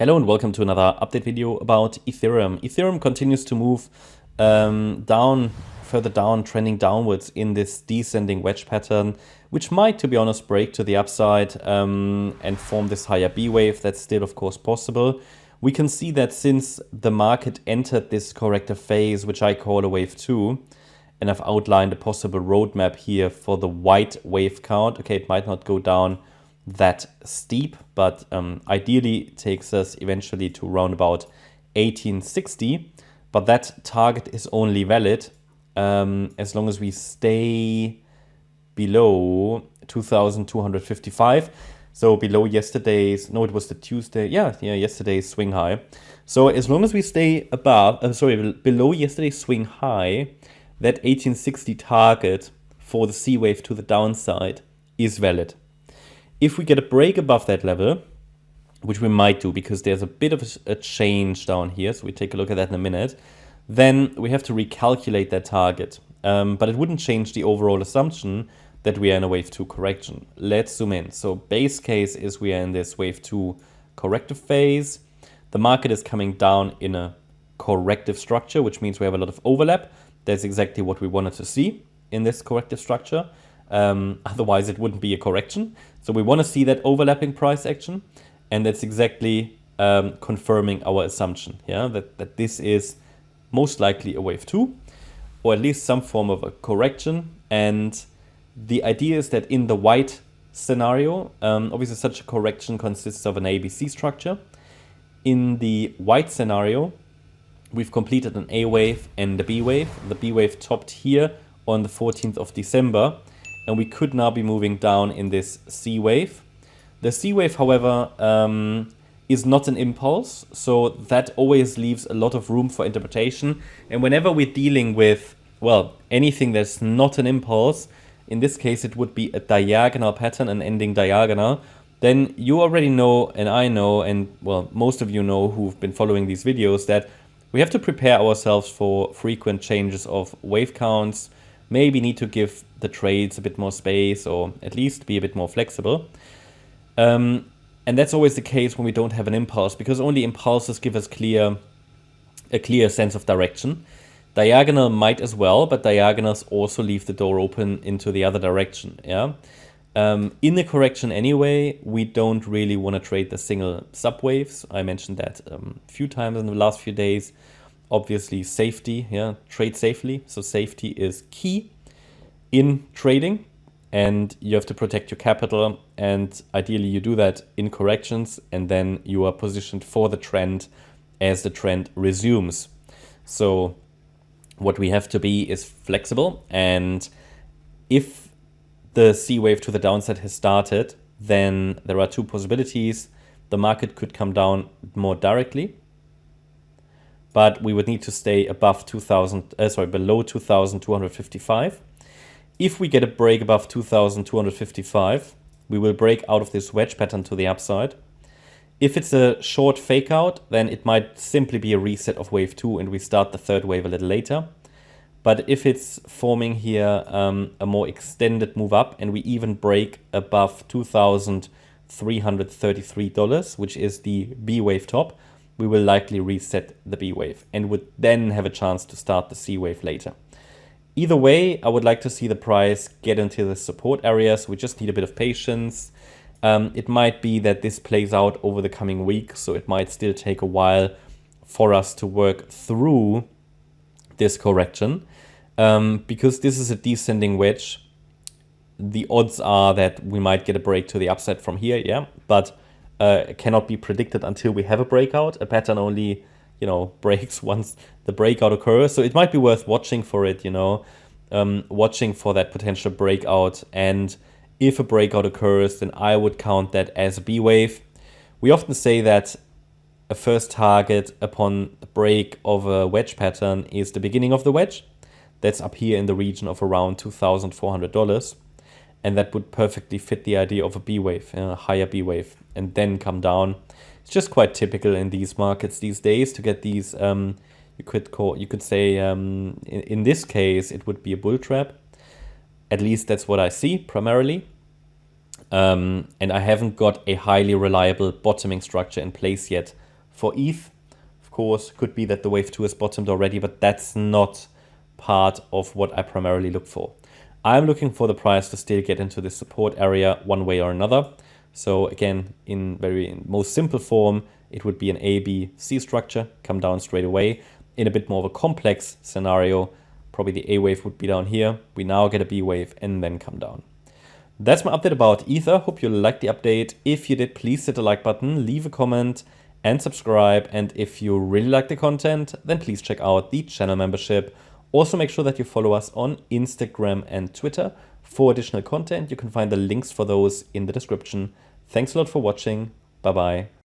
Hello and welcome to another update video about Ethereum. Ethereum continues to move further down, trending downwards in this descending wedge pattern, which might, to be honest, break to the upside and form this higher B wave. That's still, of course, possible. We can see that since the market entered this corrective phase, which I call a wave 2, and I've outlined a possible roadmap here for the white wave count. Okay, it might not go down that steep, but ideally takes us eventually to around about 1860. But that target is only valid as long as we stay below 2255. So below yesterday's, no, it was the Tuesday, yesterday's swing high. So as long as we stay below yesterday's swing high, that 1860 target for the C wave to the downside is valid. If we get a break above that level, which we might do because there's a bit of a change down here, so we take a look at that in a minute, then we have to recalculate that target. But it wouldn't change the overall assumption that we are in a wave 2 correction. Let's zoom in. So base case is we are in this wave 2 corrective phase. The market is coming down in a corrective structure, which means we have a lot of overlap. That's exactly what we wanted to see in this corrective structure. Otherwise, it wouldn't be a correction. So we want to see that overlapping price action. And that's exactly confirming our assumption, that this is most likely a wave 2, or at least some form of a correction. And the idea is that in the white scenario, obviously such a correction consists of an ABC structure. In the white scenario, we've completed an A wave and a B wave. The B wave topped here on the 14th of December. And we could now be moving down in this C wave. The C wave, however, is not an impulse. So that always leaves a lot of room for interpretation. And whenever we're dealing with, well, anything that's not an impulse, in this case, it would be a diagonal pattern, an ending diagonal, then you already know, and I know, and well, most of you know who've been following these videos, that we have to prepare ourselves for frequent changes of wave counts, maybe need to give the trades a bit more space, or at least be a bit more flexible. And that's always the case when we don't have an impulse, because only impulses give us a clear sense of direction. Diagonal might as well, but diagonals also leave the door open into the other direction. In the correction anyway, we don't really want to trade the single subwaves. I mentioned that a few times in the last few days. Obviously safety, trade safely. So safety is key in trading, and you have to protect your capital, and ideally you do that in corrections, and then you are positioned for the trend as the trend resumes. So what we have to be is flexible, and if the C wave to the downside has started, then there are two possibilities. The market could come down more directly, but we would need to stay above below 2,255. If we get a break above 2,255, we will break out of this wedge pattern to the upside. If it's a short fake out, then it might simply be a reset of wave 2 and we start the third wave a little later. But if it's forming here a more extended move up, and we even break above $2,333, which is the B wave top, we will likely reset the B wave and would then have a chance to start the C wave later. Either way, I would like to see the price get into the support areas. We just need a bit of patience. It might be that this plays out over the coming week, so it might still take a while for us to work through this correction. Because this is a descending wedge, the odds are that we might get a break to the upside from here, but it cannot be predicted until we have a breakout. A pattern only breaks once the breakout occurs. So it might be worth watching for it, watching for that potential breakout. And if a breakout occurs, then I would count that as a B wave. We often say that a first target upon the break of a wedge pattern is the beginning of the wedge. That's up here in the region of around $2,400. And that would perfectly fit the idea of a B wave, a higher B wave, and then come down. It's just quite typical in these markets these days to get these, you could say, in this case, it would be a bull trap. At least that's what I see primarily. And I haven't got a highly reliable bottoming structure in place yet For ETH, of course, could be that the wave 2 is bottomed already, but that's not part of what I primarily look for. I'm looking for the price to still get into the support area one way or another. So again, in most simple form, it would be an A, B, C structure, come down straight away. In a bit more of a complex scenario, probably the A wave would be down here. We now get a B wave and then come down. That's my update about Ether. Hope you liked the update. If you did, please hit the like button, leave a comment and subscribe. And if you really like the content, then please check out the channel membership. Also make sure that you follow us on Instagram and Twitter for additional content. You can find the links for those in the description. Thanks a lot for watching. Bye-bye.